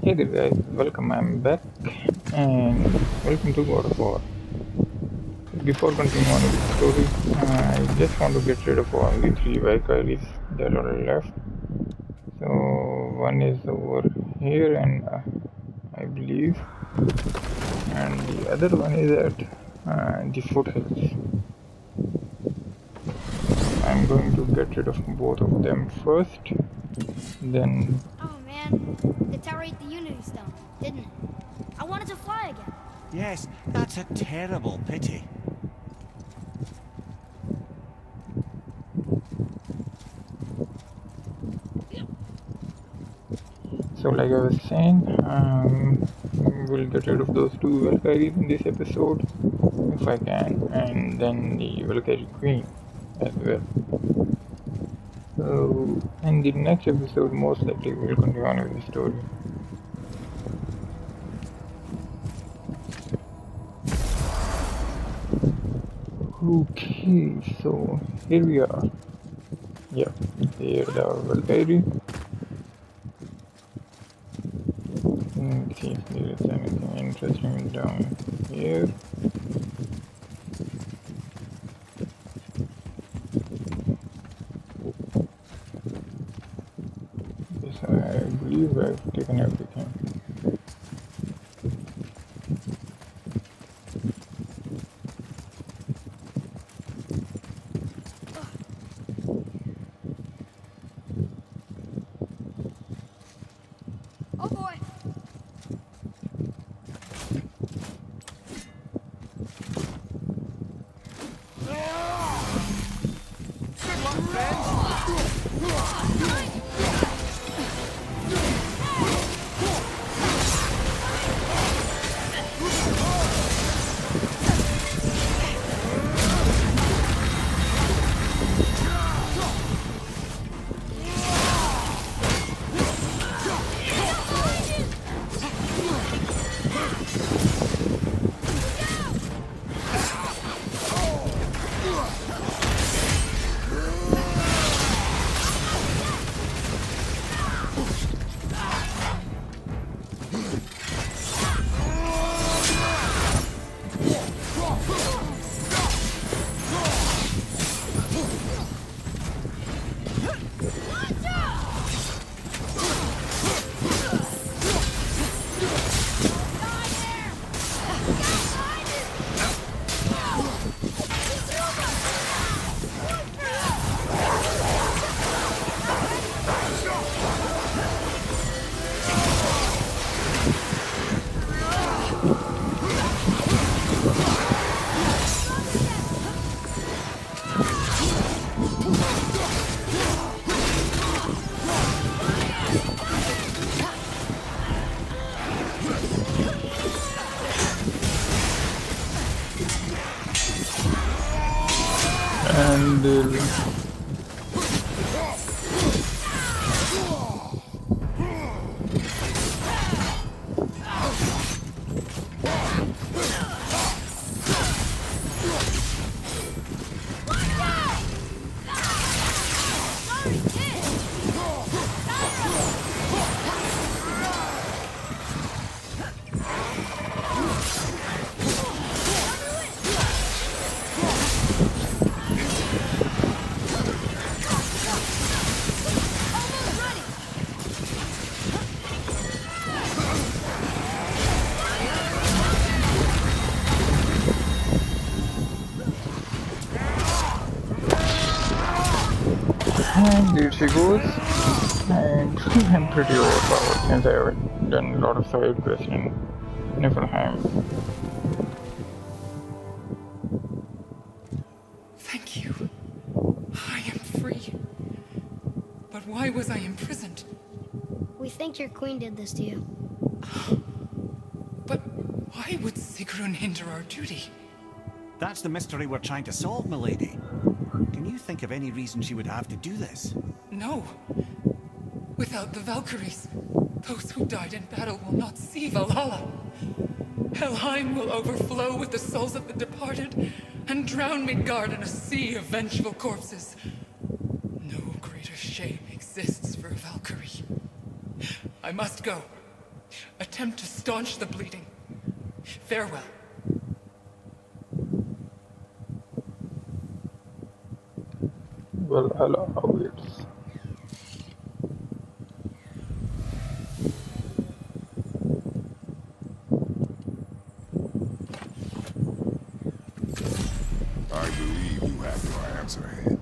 Hey there guys, welcome, I'm back and welcome to God of War. Before continuing on with the story, I just want to get rid of all the three Valkyries that are left. So one is over here and I believe, and the other one is at the foothills. I'm going to get rid of both of them first, then... Oh man, the tower ate the Unity Stone, didn't it? I wanted to fly again. Yes, that's a terrible pity. So like I was saying, we'll get rid of those two Valkyries in this episode, if I can, and then the Valkyrie Queen as well. So in the next episode, most likely we'll continue on with the story. Okay, so here we are. Yeah, here's our Valkyrie. Let's see if there is anything interesting down here. Yes, I believe I've taken everything. Oh boy. And there she goes. And I'm pretty overpowered since I've done a lot of side quests in Niflheim. Thank you. I am free. But why was I imprisoned? We think your queen did this to you. But why would Sigrun hinder our duty? That's the mystery we're trying to solve, milady. Can you think of any reason she would have to do this? No. Without the Valkyries, those who died in battle will not see Valhalla. Helheim will overflow with the souls of the departed and drown Midgard in a sea of vengeful corpses. No greater shame exists for a Valkyrie. I must go. Attempt to staunch the bleeding. Farewell. Valhalla awaits. I believe you have your answer, Head.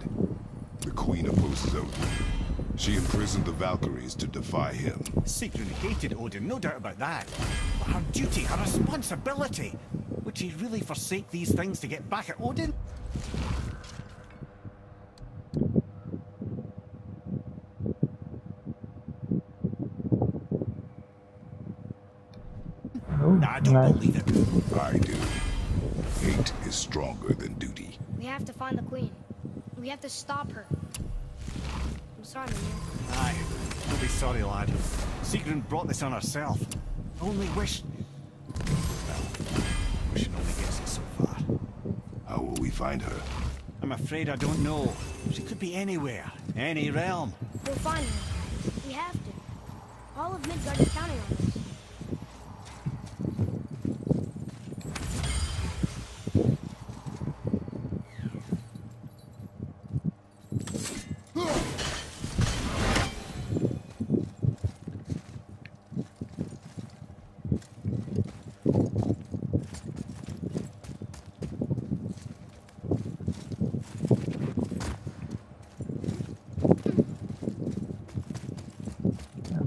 The Queen opposes Odin. She imprisoned the Valkyries to defy him. Sigrun hated Odin, no doubt about that. But her duty, her responsibility. Would she really forsake these things to get back at Odin? Oh, I don't nice. believe it. I do. Hate is stronger than duty. We have to find the queen. We have to stop her. I'm sorry, Mimir. Aye, don't be sorry, lad. Sigrun brought this on herself. Only wish... Well, wishing only gets us so far. How will we find her? I'm afraid I don't know. She could be anywhere, any realm. We'll find her. We have to. All of Midgard is counting on us.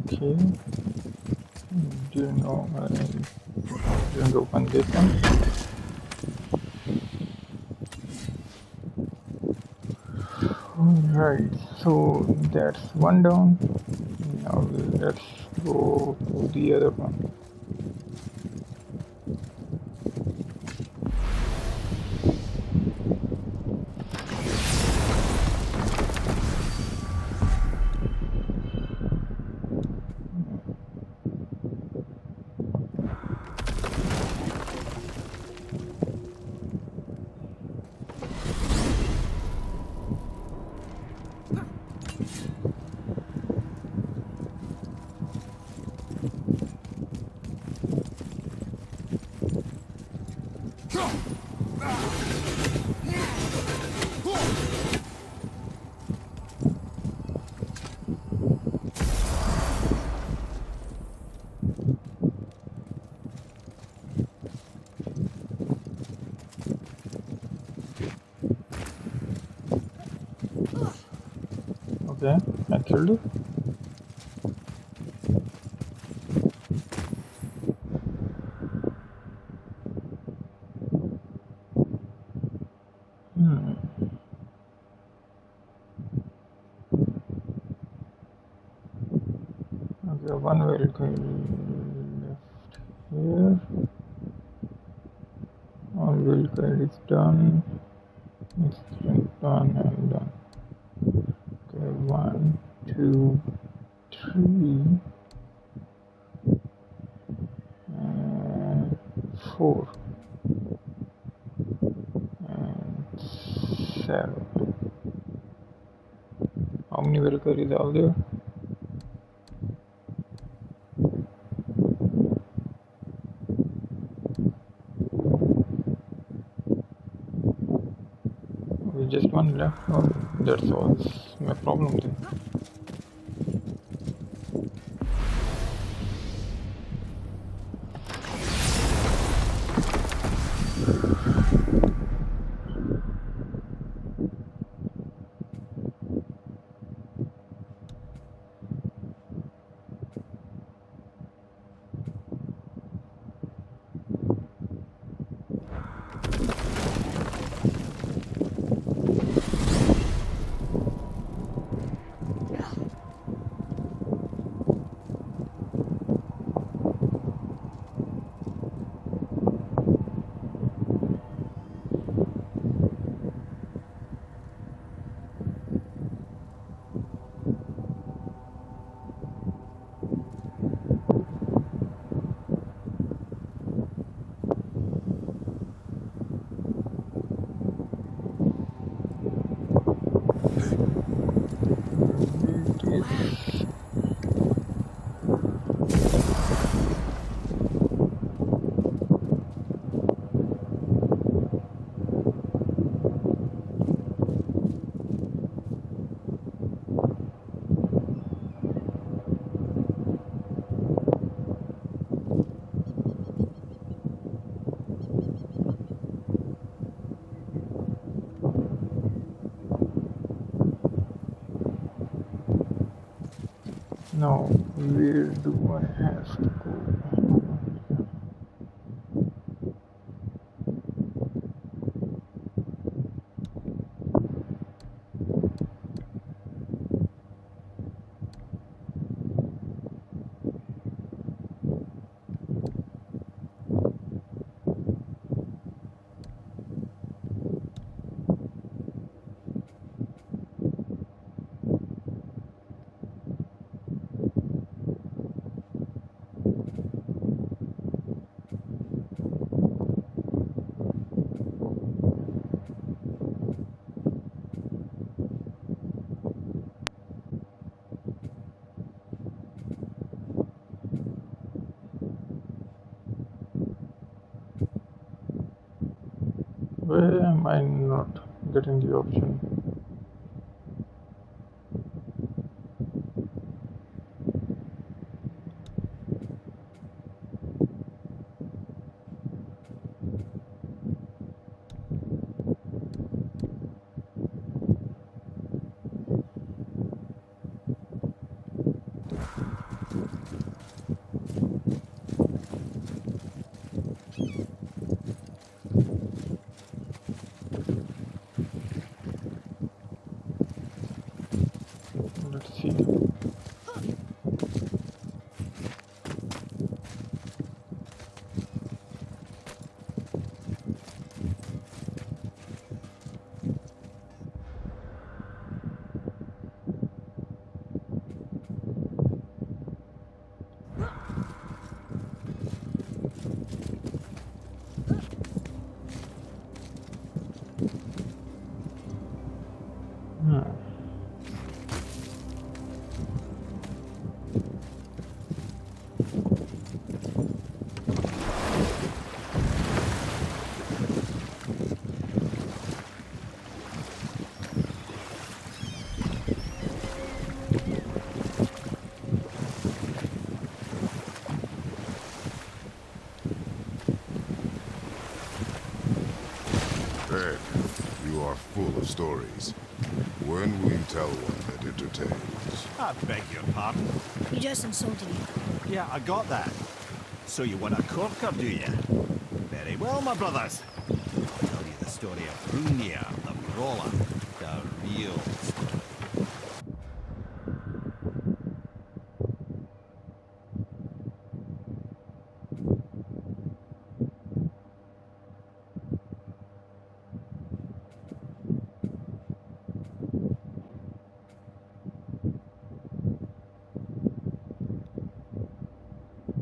Okay. Didn't know I didn't open this one. Alright, so that's one down. Now let's go to the other one. Okay, I killed it. Okay, one vehicle left here. All vehicle is done. Instant done and done. Okay, 1, 2, 3, and 4, and 7. How many Valkyries are there? Okay, just one left. Oh, that solves my problem then. Where do I have to go? Why am I not getting the option? Let's see. Hmm. Ed, you are full of stories. When will you tell one that entertains? I beg your pardon. You just insulted me. Yeah, I got that. So you want a corker, do you? Very well, my brothers. I'll tell you the story of Hrungnir, the brawler. The real story.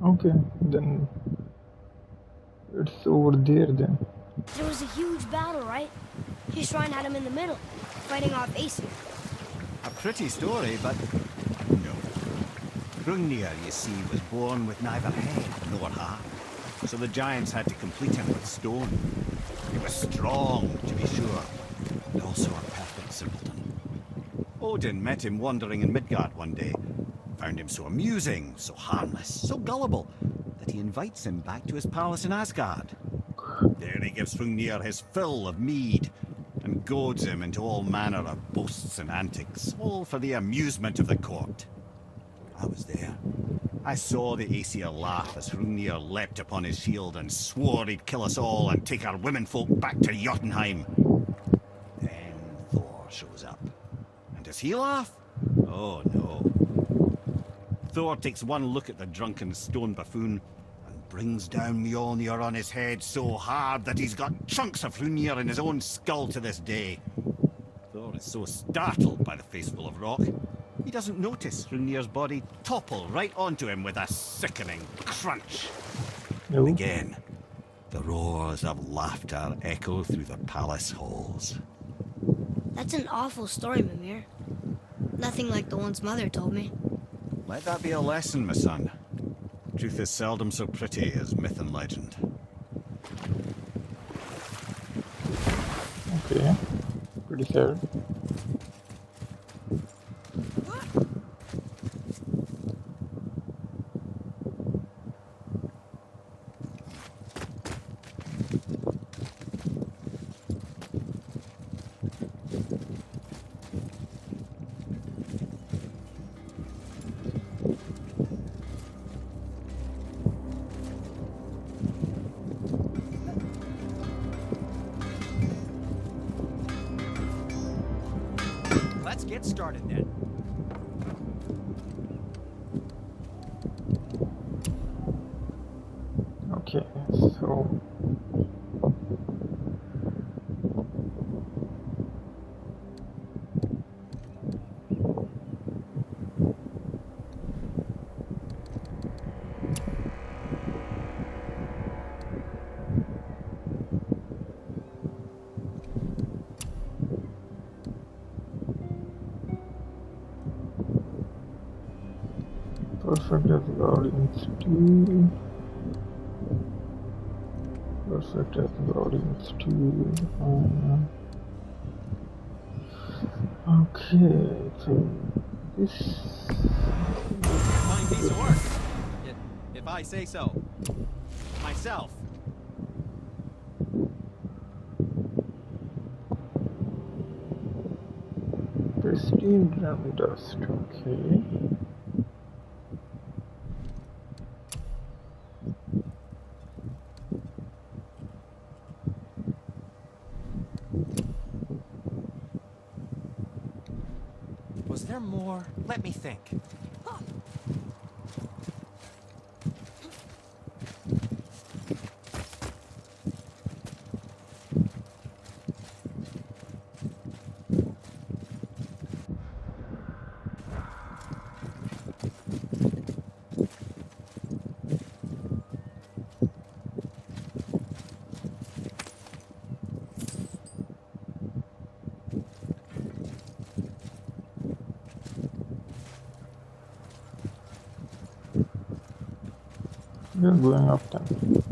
Okay, then it's over there then. There was a huge battle, right? His shrine had him in the middle, fighting off Aesir. A pretty story, but no. Hrungnir, you see, was born with neither head nor heart. So the giants had to complete him with stone. He was strong, to be sure, and also a perfect simpleton. Odin met him wandering in Midgard one day. Found him so amusing, so harmless, so gullible, that he invites him back to his palace in Asgard. There he gives Hrungnir his fill of mead, and goads him into all manner of boasts and antics, all for the amusement of the court. I was there. I saw the Aesir laugh as Hrungnir leapt upon his shield and swore he'd kill us all and take our womenfolk back to Jotunheim. Then Thor shows up. And does he laugh? Oh no. Thor takes one look at the drunken stone buffoon and brings down Mjolnir on his head so hard that he's got chunks of Hrungnir in his own skull to this day. Thor is so startled by the face full of rock, he doesn't notice Hrungnir's body topple right onto him with a sickening crunch. No. And again, the roars of laughter echo through the palace halls. That's an awful story, Mimir. Nothing like the ones Mother told me. Let that be a lesson, my son. Truth is seldom so pretty as myth and legend. Okay, pretty sad. get started then. Okay, so perfect as God in steel. Perfect as God in steel. Okay, so this Fine piece of work. If I say so. Myself. pristine drum dust. Okay. Was there more? Let me think. We are going up then.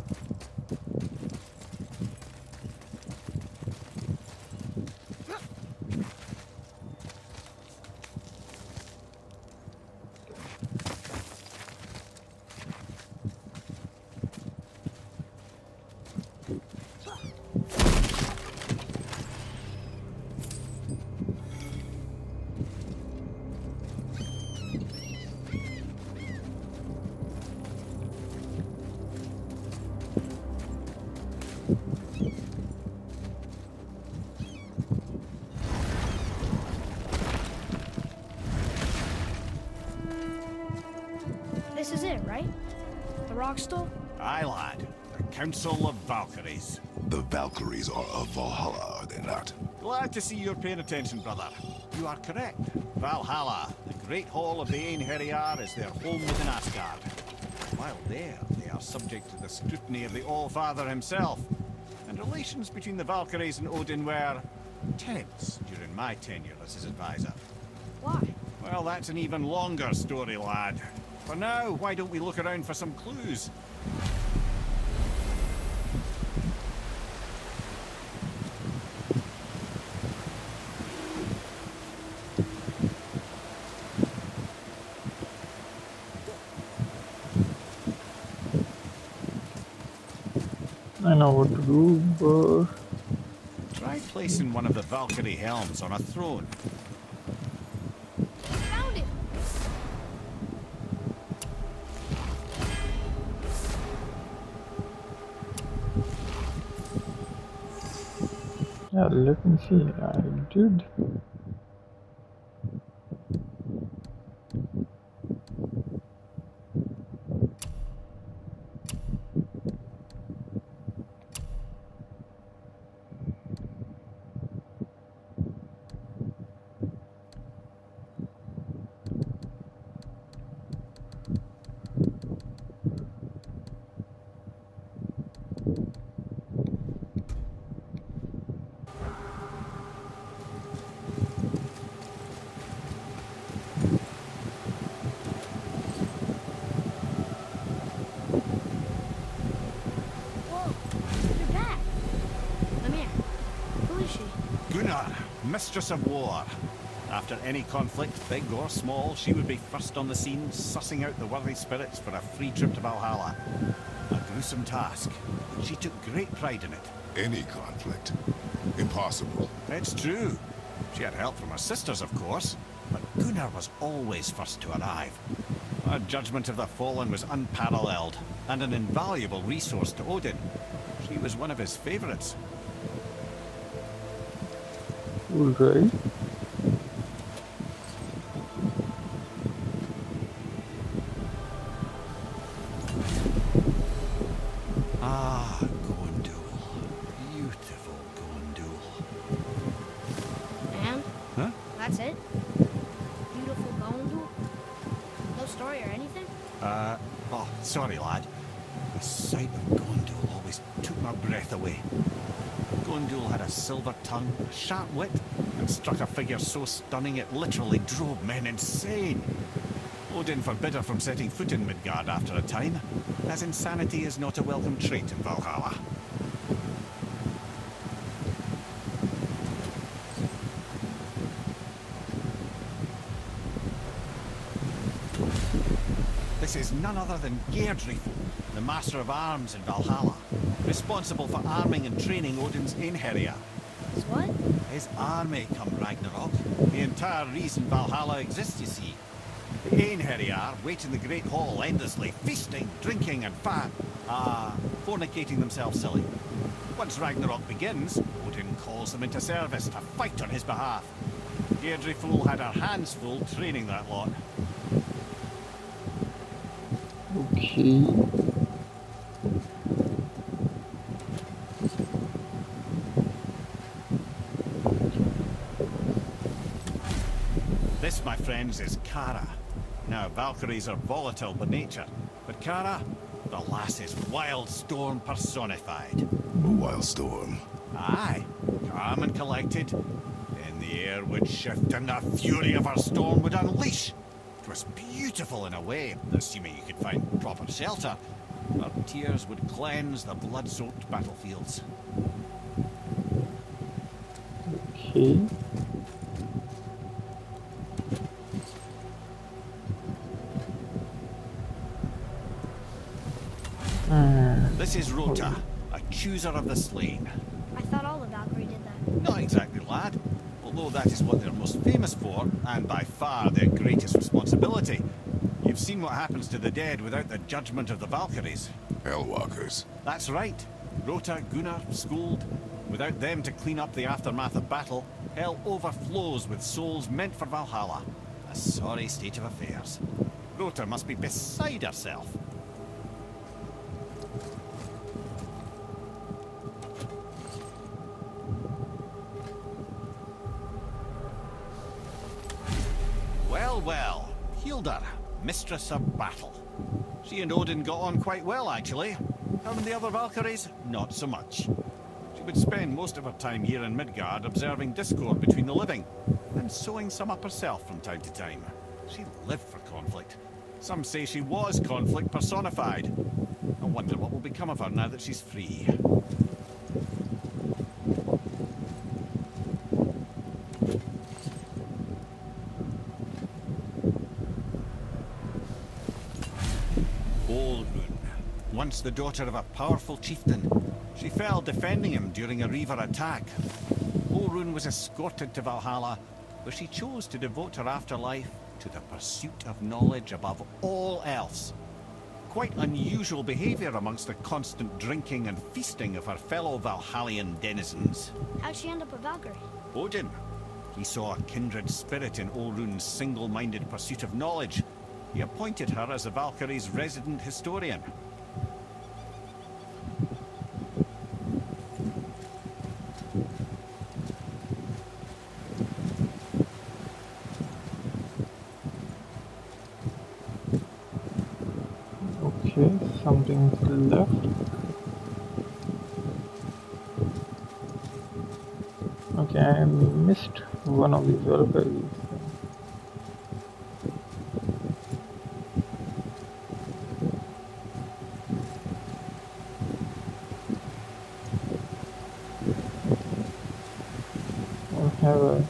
This is it, right? The rock stool? Aye, lad. The Council of Valkyries. The Valkyries are of Valhalla, are they not? Glad to see you're paying attention, brother. You are correct. Valhalla, the great hall of the Einherjar, is their home within Asgard. While there, they are subject to the scrutiny of the All-Father himself. And relations between the Valkyries and Odin were tense during my tenure as his advisor. Why? Well, that's an even longer story, lad. For now, why don't we look around for some clues? I know what to do, but Try placing one of the Valkyrie helms on a throne. Found it! yeah, let me see. I did. Whoa! You're back! Lemire, who is she? Gunnar, Mistress of War. After any conflict, big or small, she would be first on the scene, sussing out the worthy spirits for a free trip to Valhalla. A gruesome task. She took great pride in it. Any conflict. Impossible. It's true. She had help from her sisters, of course, but Gunnar was always first to arrive. Her judgment of the fallen was unparalleled, and an invaluable resource to Odin. She was one of his favorites. Alright. Ah, Gondul. Beautiful Gondul. And? Huh? That's it? Beautiful Gondul? No story or anything? Oh, sorry, lad. The sight of Gondul always took my breath away. Gondul had a silver tongue, a sharp wit, and struck a figure so stunning it literally drove men insane. Odin forbid her from setting foot in Midgard after a time, as insanity is not a welcome trait in Valhalla. This is none other than Geirdriful, the master of arms in Valhalla, responsible for arming and training Odin's Einherjar. Is what? His army come Ragnarok. The entire reason Valhalla exists, you see. The Einherjar wait in the Great Hall endlessly, feasting, drinking, and fornicating themselves silly. Once Ragnarok begins, Odin calls them into service to fight on his behalf. Geirdriful had her hands full training that lot. Okay. This, my friends, is Kara. Now, Valkyries are volatile by nature, but Kara, the lass is wild storm personified. A wild storm. Aye, calm and collected. Then the air would shift and the fury of her storm would unleash. It was beautiful in a way, assuming you could find proper shelter. Her tears would cleanse the blood-soaked battlefields. Okay. This is Rota, a chooser of the slain. I thought all of Valkyrie did that. Not exactly, lad. Although that is what they're most famous for, and by far their greatest responsibility. You've seen what happens to the dead without the judgment of the Valkyries. Hellwalkers. That's right. Rota, Gunnar, Skuld. Without them to clean up the aftermath of battle, hell overflows with souls meant for Valhalla. A sorry state of affairs. Rota must be beside herself. Well, Hildr, mistress of battle. She and Odin got on quite well, actually. Her and the other Valkyries, not so much. She would spend most of her time here in Midgard observing discord between the living, and sewing some up herself from time to time. She lived for conflict. Some say she was conflict personified. I wonder what will become of her now that she's free. Once the daughter of a powerful chieftain, she fell defending him during a Reaver attack. Olrun was escorted to Valhalla, where she chose to devote her afterlife to the pursuit of knowledge above all else. Quite unusual behavior amongst the constant drinking and feasting of her fellow Valhallian denizens. How'd she end up a Valkyrie? Odin. He saw a kindred spirit in Olrun's single-minded pursuit of knowledge. He appointed her as the Valkyrie's resident historian. Okay, something's left. Okay, I missed one of these Valkyries. I'll have a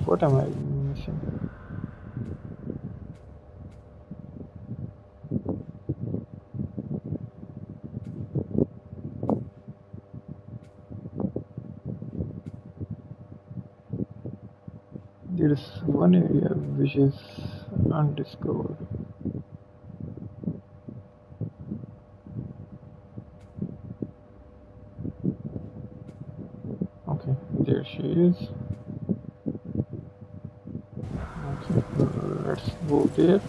what am I missing? There is one area which is undiscovered. Atreus. Okay, let's go there.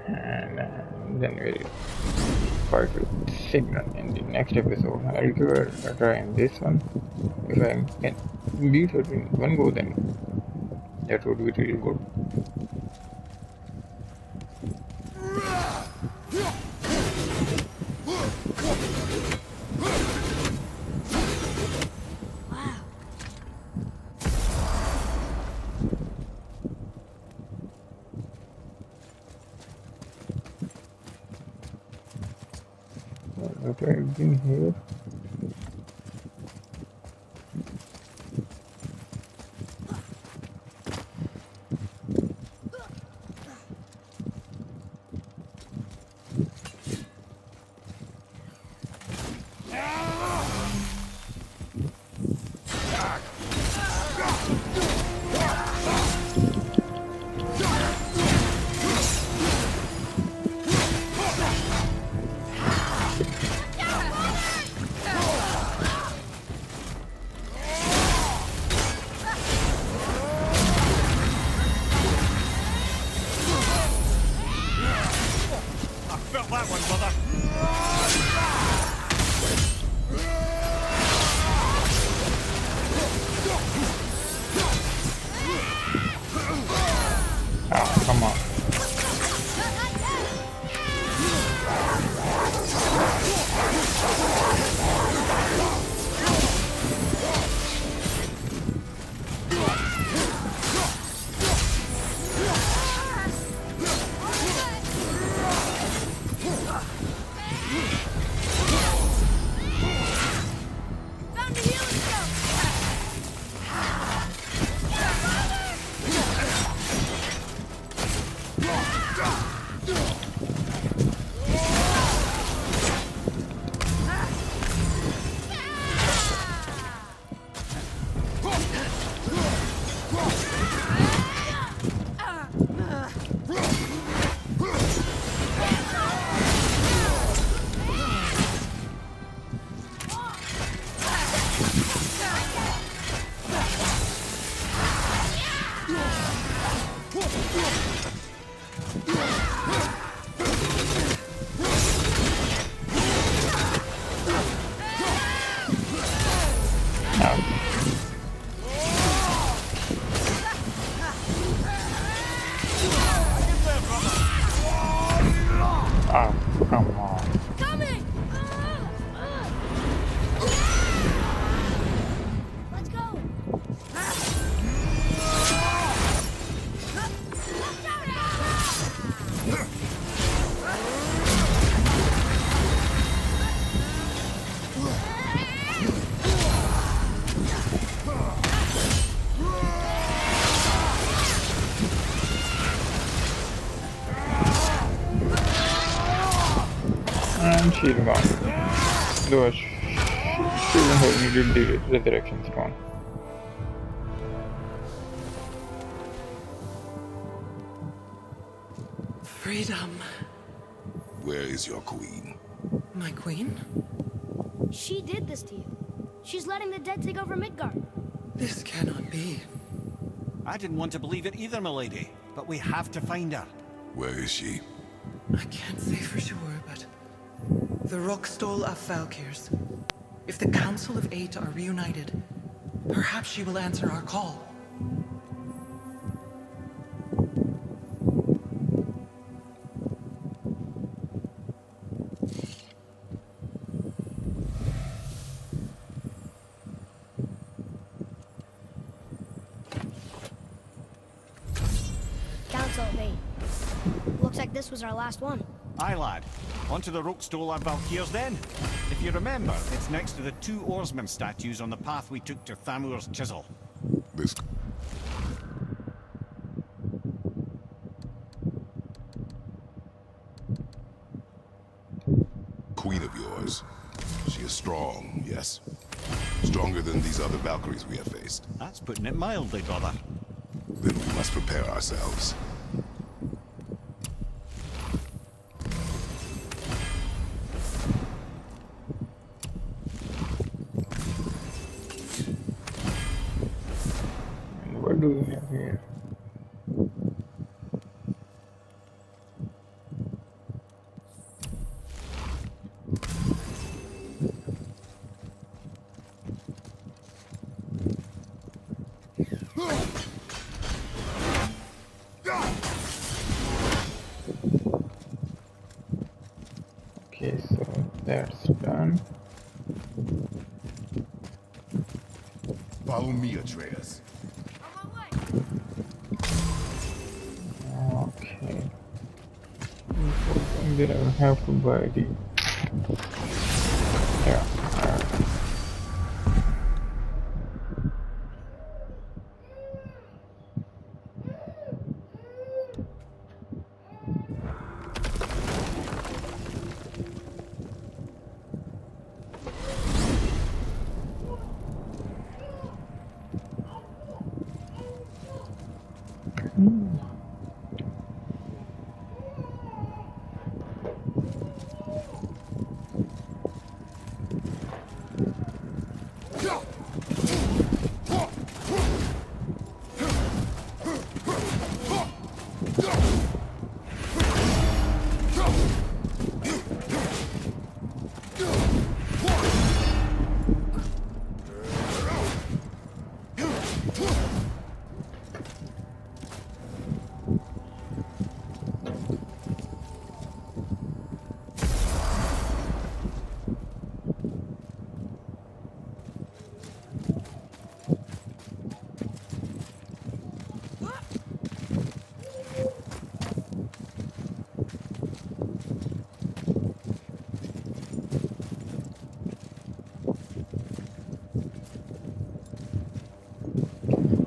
And then we'll fight with Signal in the next episode. I'll give it a try in this one. If I can beat her in one go, then that would be really good. Wow. Okay, I've been here. Felt that one, brother. Ah, come on. Found the healing stone. Ah, come on. Coming! Let's go! And she's gone. Though she shouldn't have needed the resurrection stone. Freedom. Where is your queen? My queen? She did this to you. She's letting the dead take over Midgard. This cannot be. I didn't want to believe it either, milady, but we have to find her. Where is she? I can't say for sure, but... The Rockstall of Valkyries. If the Council of Eight are reunited, perhaps she will answer our call. Council of Eight. Looks like this was our last one. Aye, lad. Onto the Rokestolar Valkyries then. If you remember, it's next to the two oarsmen statues on the path we took to Thamur's chisel. This... yes. Stronger than these other Valkyries we have faced. That's putting it mildly, brother. Then we must prepare ourselves. And what do we have here? Okay, so that's done. Follow me, Atreus. Okay. Then I will have to buy the. Yeah.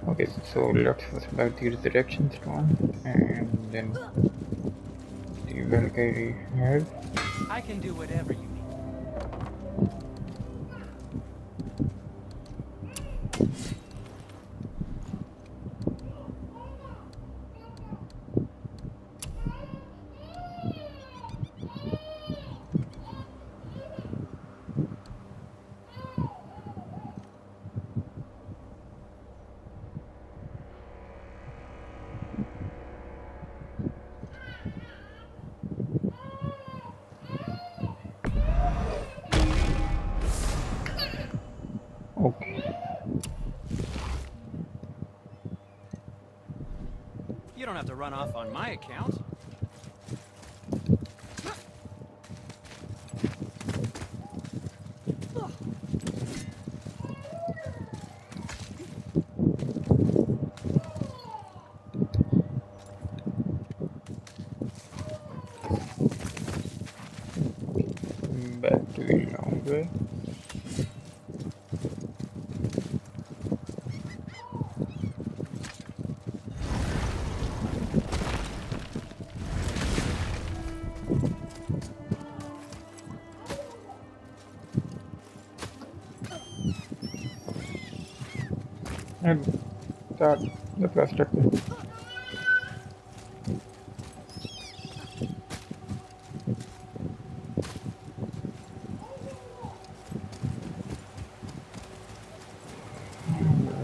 Okay, so let's first buy the resurrection stone and then the Valkyrie head. I can do whatever you need. Okay. You don't have to run off on my account. Back to the long way. And start the plastic.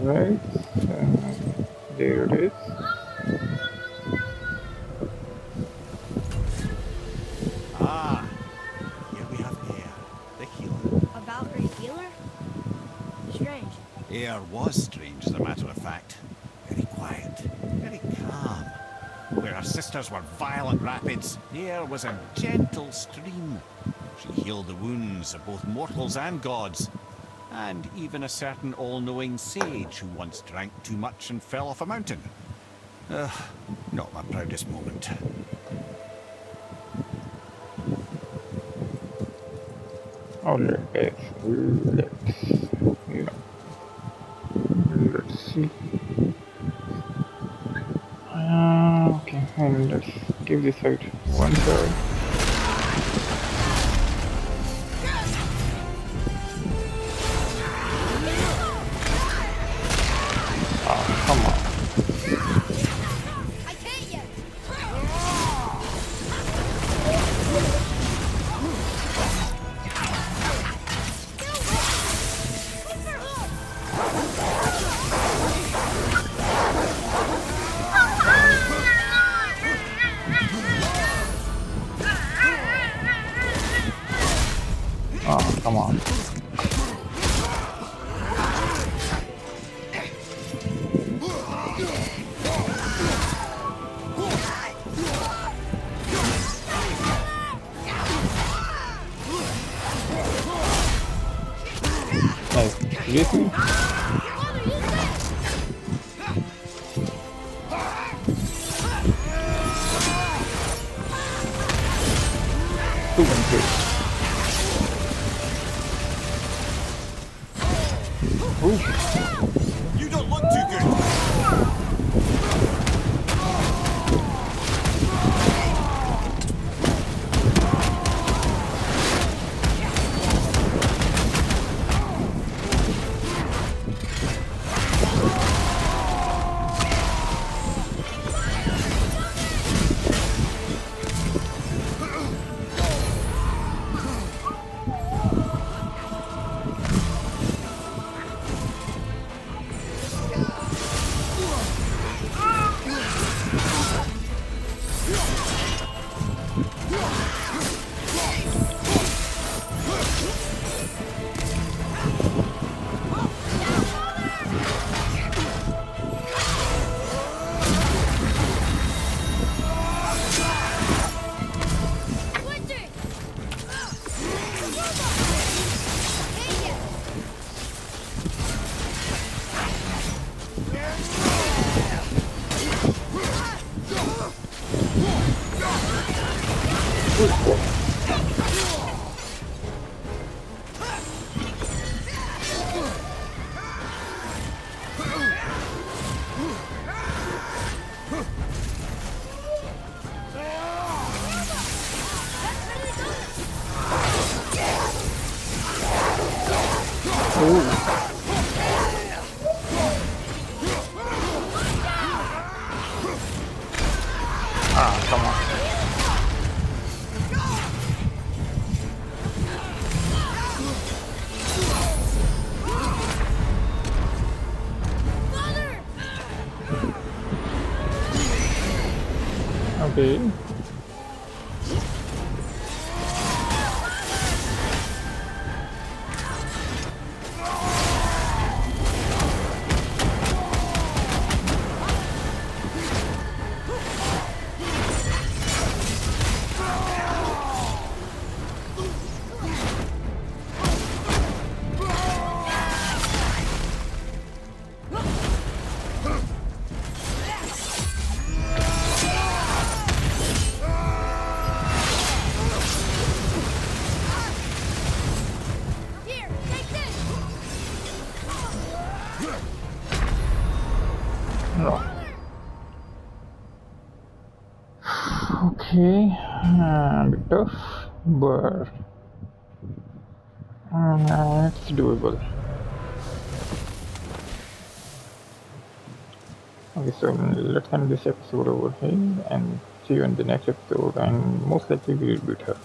Right, there it is. Ah, here we have Air, the healer. A Valkyrie healer? Strange. Air was strange, as a matter of fact. Very quiet, very calm. Where her sisters were violent rapids, Air was a gentle stream. She healed the wounds of both mortals and gods, and even a certain all-knowing sage who once drank too much and fell off a mountain. Not my proudest moment. Alright, let's see. Okay, and let's give this fight one try. Nice. Seriously? Two countries. You don't look too good. Ah, come on. Okay. Here, take this. No. Okay. A bit tough, but it's doable. Okay, so let's end this episode over here and see you in the next episode, and most likely we'll beat her.